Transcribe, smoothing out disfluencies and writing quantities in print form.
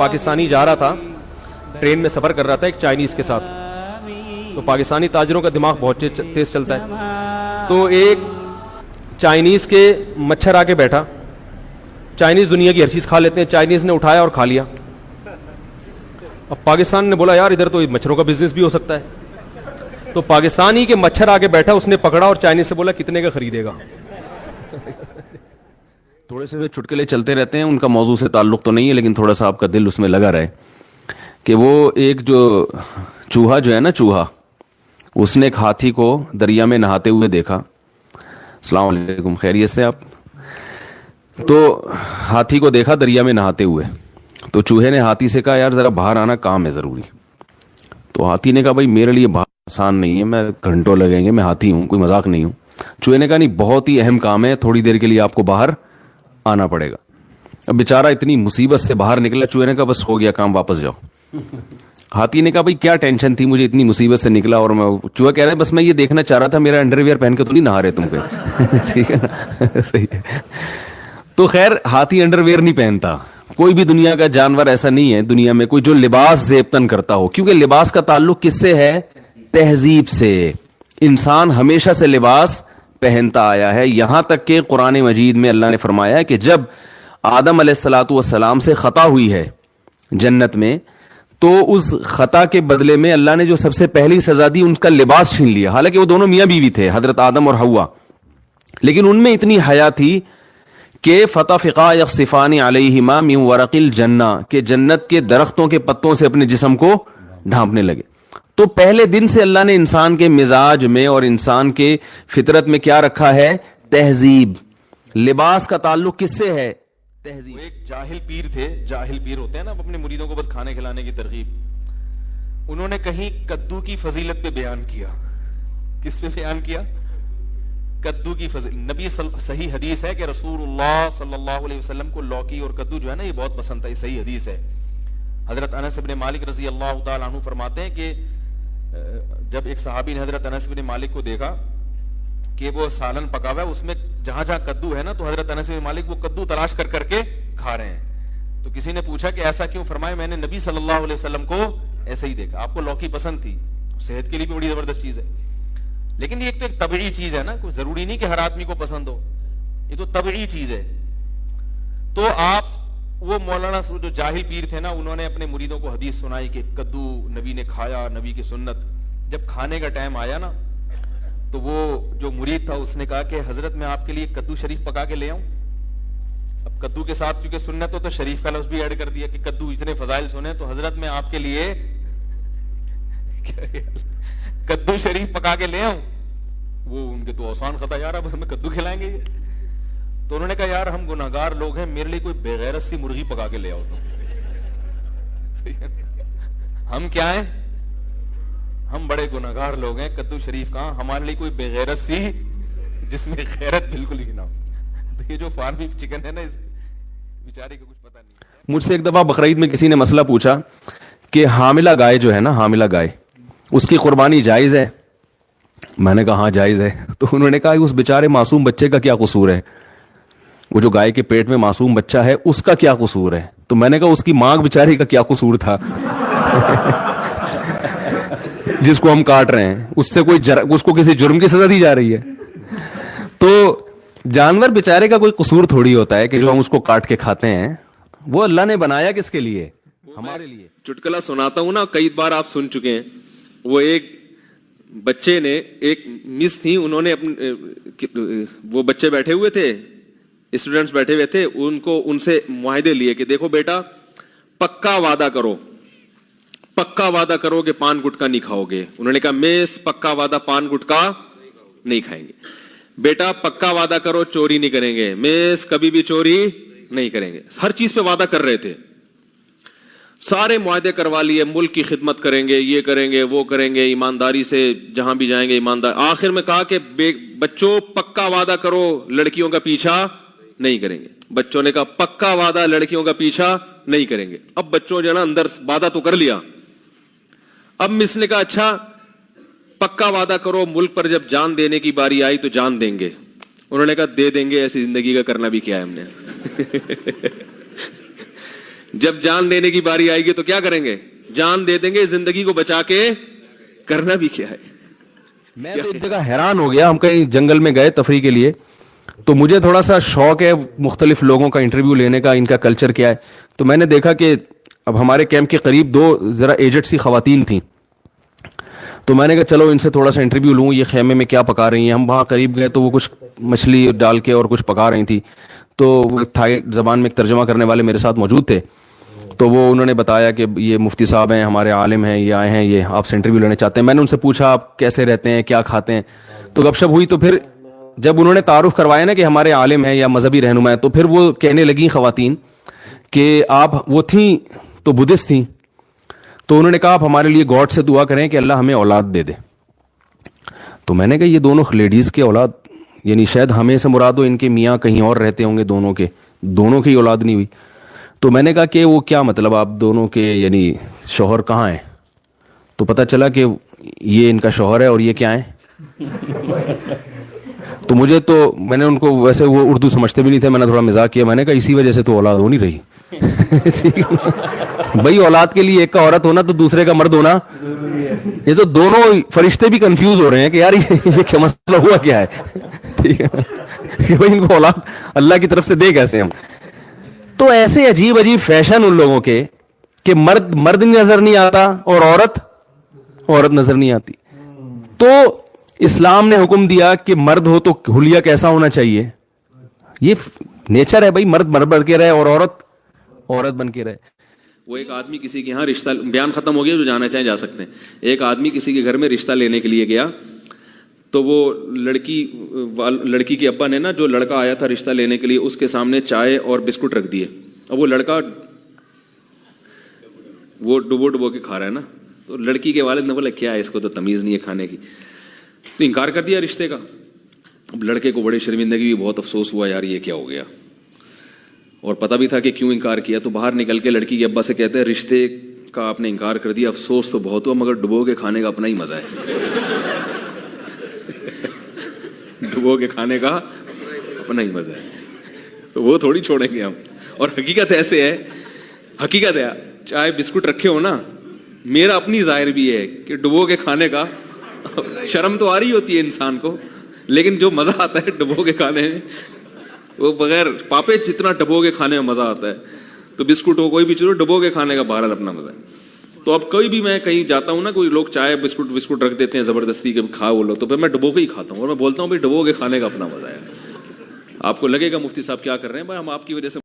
پاکستانی جا رہا تھا, ٹرین میں سفر کر رہا تھا ایک چائنیز کے ساتھ. تو پاکستانی تاجروں کا دماغ بہت تیز چلتا ہے. تو ایک چائنیز کے مچھر آ کے بیٹھا. چائنیز دنیا کی ہر چیز کھا لیتے ہیں, چائنیز نے اٹھایا اور کھا لیا. اب پاکستان نے بولا یار ادھر تو مچھروں کا بزنس بھی ہو سکتا ہے. تو پاکستانی کے مچھر آ کے بیٹھا, اس نے پکڑا اور چائنیز سے بولا کتنے کا خریدے گا. تھوڑے سے چٹکلے چلتے رہتے ہیں, ان کا موضوع سے تعلق تو نہیں ہے, لیکن تھوڑا سا آپ کا دل اس میں لگا رہے کہ وہ ایک جو چوہا جو ہے نا, چوہا, اس نے ایک ہاتھی کو دریا میں نہاتے ہوئے دیکھا. السلام علیکم, خیریت سے آپ؟ تو ہاتھی کو دیکھا دریا میں نہاتے ہوئے. تو چوہے نے ہاتھی سے کہا یار ذرا باہر آنا, کام ہے ضروری. تو ہاتھی نے کہا بھائی میرے لیے باہر آسان نہیں ہے, میں گھنٹوں لگیں گے, میں ہاتھی ہوں, کوئی مذاق نہیں ہوں. چوہے نے کہا نہیں, بہت ہی اہم کام ہے, تھوڑی دیر کے لیے آپ کو باہر آنا پڑے گا. اب بیچارہ اتنی مصیبت سے باہر نکلا. چوہے نے کہا بس ہو گیا کام, واپس جاؤ. ہاتھی نے کہا بھائی کیا ٹینشن تھی, مجھے اتنی مصیبت سے نکلا. اور میں, چوہا کہہ رہا ہے بس میں یہ دیکھنا چاہ رہا تھا میرا انڈر ویئر پہن کے تو نہیں نہا رہے تم پہ. ٹھیک ہے نا, صحیح ہے. تو خیر ہاتھی انڈر ویئر نہیں پہنتا. کوئی بھی دنیا کا جانور ایسا نہیں ہے دنیا میں کوئی جو لباس زیبتن کرتا ہو, کیونکہ لباس کا تعلق کس سے ہے؟ تہذیب سے. انسان ہمیشہ سے لباس پہنتا آیا ہے, یہاں تک کہ قرآن مجید میں اللہ نے فرمایا ہے کہ جب آدم علیہ الصلوۃ والسلام سے خطا ہوئی ہے جنت میں, تو اس خطا کے بدلے میں اللہ نے جو سب سے پہلی سزا دی, ان کا لباس چھین لیا. حالانکہ وہ دونوں میاں بیوی تھے, حضرت آدم اور حوا, لیکن ان میں اتنی حیا تھی کہ فتفقا یخصفان علیہما من ورق الجنہ, کہ جنت کے درختوں کے پتوں سے اپنے جسم کو ڈھانپنے لگے. تو پہلے دن سے اللہ نے انسان کے مزاج میں اور انسان کے فطرت میں کیا رکھا ہے؟ تہذیب. لباس کا تعلق کس سے ہے؟ تہذیب. ایک جاہل پیر تھے, جاہل پیر ہوتے ہیں نا اپنے مریدوں کو بس کھانے کھلانے کی ترغیب. انہوں نے کہیں کدو کی فضیلت پہ بیان کیا. کس پہ بیان کیا؟ کدو کی فضیلت. نبی صحیح حدیث ہے کہ رسول اللہ صلی اللہ علیہ وسلم کو لوکی اور کدو جو ہے نا یہ بہت پسند تھا, یہ صحیح حدیث ہے. حضرت انس بن مالک رضی اللہ تعالی عنہ فرماتے ہیں کہ جب ایک صحابی نے حضرت انس بن مالک کو دیکھا کہ وہ سالن پکا ہوا ہے, اس میں جہاں جہاں کدو ہے نا, تو حضرت انس بن مالک وہ کدو تلاش کر کر کے کھا رہے ہیں. تو کسی نے پوچھا کہ ایسا کیوں؟ فرمایا میں نے نبی صلی اللہ علیہ وسلم کو ایسے ہی دیکھا. آپ کو لوکی پسند تھی, صحت کے لیے بھی بڑی زبردست چیز ہے, لیکن یہ ایک طبعی چیز ہے نا, کوئی ضروری نہیں کہ ہر آدمی کو پسند ہو, یہ تو طبعی چیز ہے. تو آپ وہ مولانا جو جاہل پیر تھے نا, انہوں نے اپنے مریدوں کو حدیث سنائی کہ کدو نبی نے کھایا, نبی کی سنت. جب کھانے کا ٹائم آیا نا, تو وہ جو مرید تھا اس نے کہا کہ حضرت میں آپ کے لیے کدو شریف پکا کے لے آؤں. اب کدو کے ساتھ کیونکہ سنت ہو تو شریف کا لفظ بھی ایڈ کر دیا کہ کدو اتنے فضائل سنے, تو حضرت میں آپ کے لیے کدو شریف پکا کے لے آؤں. وہ ان کے تو آسان خطا, یار اب ہمیں کدو کھلائیں گے یہ. تو انہوں نے کہا یار ہم گناہگار لوگ ہیں, میرے لیے کوئی بغیرت سی مرغی پکا کے لے آؤ. ہم کیا ہیں؟ ہم بڑے گناہگار لوگ ہیں, کدو شریف کہاں, ہمارے لیے کوئی بغیرت سی جس میں غیرت بالکل ہی نہ ہو. تو یہ جو فارمی چکن ہے نا, اس بیچارے کو کچھ پتہ نہیں. مجھ سے ایک دفعہ بقرعید میں کسی نے مسئلہ پوچھا کہ حاملہ گائے جو ہے نا, حاملہ گائے, اس کی قربانی جائز ہے؟ میں نے کہا ہاں جائز ہے. تو انہوں نے کہا اس بیچارے معصوم بچے کا کیا قصور ہے؟ وہ جو گائے کے پیٹ میں معصوم بچہ ہے اس کا کیا قصور ہے؟ تو میں نے کہا اس کی ماں بیچاری کا کیا قصور تھا جس کو ہم کاٹ رہے ہیں, اس سے اس کو کسی جرم کی سزا دی جا رہی ہے. تو جانور بیچارے کا کوئی قصور تھوڑی ہوتا ہے کہ جو ہم اس کو کاٹ کے کھاتے ہیں. وہ اللہ نے بنایا کس کے لیے؟ ہمارے لیے. چٹکلا سناتا ہوں نا, کئی بار آپ سن چکے ہیں. وہ ایک بچے نے, ایک مس تھی, انہوں نے وہ بچے بیٹھے ہوئے تھے, اسٹوڈنٹس بیٹھے ہوئے تھے, ان سے معاہدے لیے کہ دیکھو بیٹا پکا وعدہ کرو, پکا وعدہ کرو کہ پان گٹکا نہیں کھاؤ گے. انہوں نے کہا میس پکا وعدہ پان گٹکا نہیں کھائیں گے. بیٹا پکا وعدہ کرو چوری نہیں کریں گے. میس کبھی بھی چوری نہیں کریں گے. ہر چیز پہ وعدہ کر رہے تھے, سارے معاہدے کروا لیے, ملک کی خدمت کریں گے, یہ کریں گے, وہ کریں گے, ایمانداری سے جہاں بھی جائیں گے ایماندار. آخر میں کہا کہ بچوں پکا وعدہ کرو لڑکیوں کا پیچھا نہیں کریں گے. بچوں نے کہا پکا وعدہ لڑکیوں کا پیچھا نہیں کریں گے. اب بچوں جو ہے نا اندر وعدہ تو کر لیا. اب مس نے کہا اچھا پکا وعدہ کرو ملک پر جب جان دینے کی باری آئی تو جان دیں گے. انہوں نے کہا دے دیں گے, ایسی زندگی کا کرنا بھی کیا ہے ہم نے. جب جان دینے کی باری آئے گی تو کیا کریں گے؟ جان دے دیں گے. زندگی کو بچا کے کرنا بھی کیا ہے. میں تو ایک جگہ حیران ہو گیا, ہم کہیں جنگل میں گئے تفریح کے لیے, تو مجھے تھوڑا سا شوق ہے مختلف لوگوں کا انٹرویو لینے کا, ان کا کلچر کیا ہے. تو میں نے دیکھا کہ اب ہمارے کیمپ کے قریب 2 ذرا ایجڈ سی خواتین تھیں, تو میں نے کہا چلو ان سے تھوڑا سا انٹرویو لوں, یہ خیمے میں کیا پکا رہی ہیں. ہم وہاں قریب گئے تو وہ کچھ مچھلی ڈال کے اور کچھ پکا رہی تھی. تو تھائی زبان میں ایک ترجمہ کرنے والے میرے ساتھ موجود تھے, تو وہ انہوں نے بتایا کہ یہ مفتی صاحب ہیں, ہمارے عالم ہیں, یہ آئے ہیں, یہ آپ سے انٹرویو لینے چاہتے ہیں. میں نے ان سے پوچھا آپ کیسے رہتے ہیں, کیا کھاتے ہیں, تو گپ شپ ہوئی. تو پھر جب انہوں نے تعارف کروایا نا کہ ہمارے عالم ہیں یا مذہبی رہنما ہیں, تو پھر وہ کہنے لگیں خواتین کہ آپ, وہ تھیں تو بدھسٹ تھیں, تو انہوں نے کہا آپ ہمارے لیے گاڈ سے دعا کریں کہ اللہ ہمیں اولاد دے دے. تو میں نے کہا یہ دونوں لیڈیز کے اولاد, یعنی شاید ہمیں سے مراد ہو, ان کے میاں کہیں اور رہتے ہوں گے, دونوں کی اولاد نہیں ہوئی. تو میں نے کہا کہ وہ کیا مطلب آپ دونوں کے, یعنی شوہر کہاں ہیں؟ تو پتہ چلا کہ یہ ان کا شوہر ہے اور یہ کیا ہے. تو میں نے ان کو, ویسے وہ اردو سمجھتے بھی نہیں تھے, میں نے تھوڑا مزاق کیا, میں نے کہا اسی وجہ سے تو اولاد ہو نہیں رہی. بھائی اولاد کے لیے ایک کا عورت ہونا تو دوسرے کا مرد ہونا, یہ تو دونوں فرشتے بھی کنفیوز ہو رہے ہیں کہ یار یہ کیا مسئلہ ہوا کیا ہے. ٹھیک ہے کہ بھائی ان کو اولاد اللہ کی طرف سے دے کیسے ہم. تو ایسے عجیب فیشن ان لوگوں کے کہ مرد نظر نہیں آتا اور عورت نظر نہیں آتی. تو اسلام نے حکم دیا کہ مرد ہو تو حلیہ کیسا ہونا چاہیے, یہ نیچر ہے بھائی, مرد بن کے رہے اور عورت بن کے رہے. وہ ایک آدمی کسی کے یہاں رشتہ, بیان ختم ہو گیا, جو جانا چاہیں جا سکتے ہیں. ایک آدمی کسی کے گھر میں رشتہ لینے کے لیے گیا, تو وہ لڑکی کے ابا نے نا, جو لڑکا آیا تھا رشتہ لینے کے لیے, اس کے سامنے چائے اور بسکٹ رکھ دیے. اب وہ لڑکا وہ ڈبو کے کھا رہا ہے نا, تو لڑکی کے والد نے بولا کیا ہے, اس کو تو تمیز نہیں ہے کھانے کی, تو انکار کر دیا رشتے کا. اب لڑکے کو بڑی شرمندگی, بھی بہت افسوس ہوا یار یہ کیا ہو گیا, اور پتہ بھی تھا کہ کیوں انکار کیا. تو باہر نکل کے لڑکی کے ابا سے کہتے ہیں رشتے کا آپ نے انکار کر دیا, افسوس تو بہت ہوا, مگر ڈبو کے کھانے کا اپنا ہی مزہ ہے. ڈبو کے کھانے کا اپنا ہی مزہ ہے, تو وہ تھوڑی چھوڑیں گے ہم. اور حقیقت ایسے ہے, حقیقت ہے, چائے بسکٹ رکھے ہو نا, میرا اپنی ظاہر بھی ہے کہ ڈبو کے کھانے کا شرم تو آ رہی ہوتی ہے انسان کو, لیکن جو مزہ آتا ہے ڈبو کے کھانے میں, وہ بغیر پاپے جتنا ڈبو کے کھانے میں مزہ آتا ہے. تو بسکٹ ہو کوئی بھی چیز ہو, ڈبو کے کھانے کا بہرحال اپنا مزہ ہے. تو اب کوئی بھی, میں کہیں جاتا ہوں نا, کوئی لوگ چائے بسکٹ رکھ دیتے ہیں زبردستی کے کھا وہ لو, تو پھر میں ڈبو کے ہی کھاتا ہوں, اور میں بولتا ہوں بھائی ڈبو کے کھانے کا اپنا مزہ ہے. آپ کو لگے گا مفتی صاحب کیا کر رہے ہیں, بھائی ہم آپ کی وجہ سے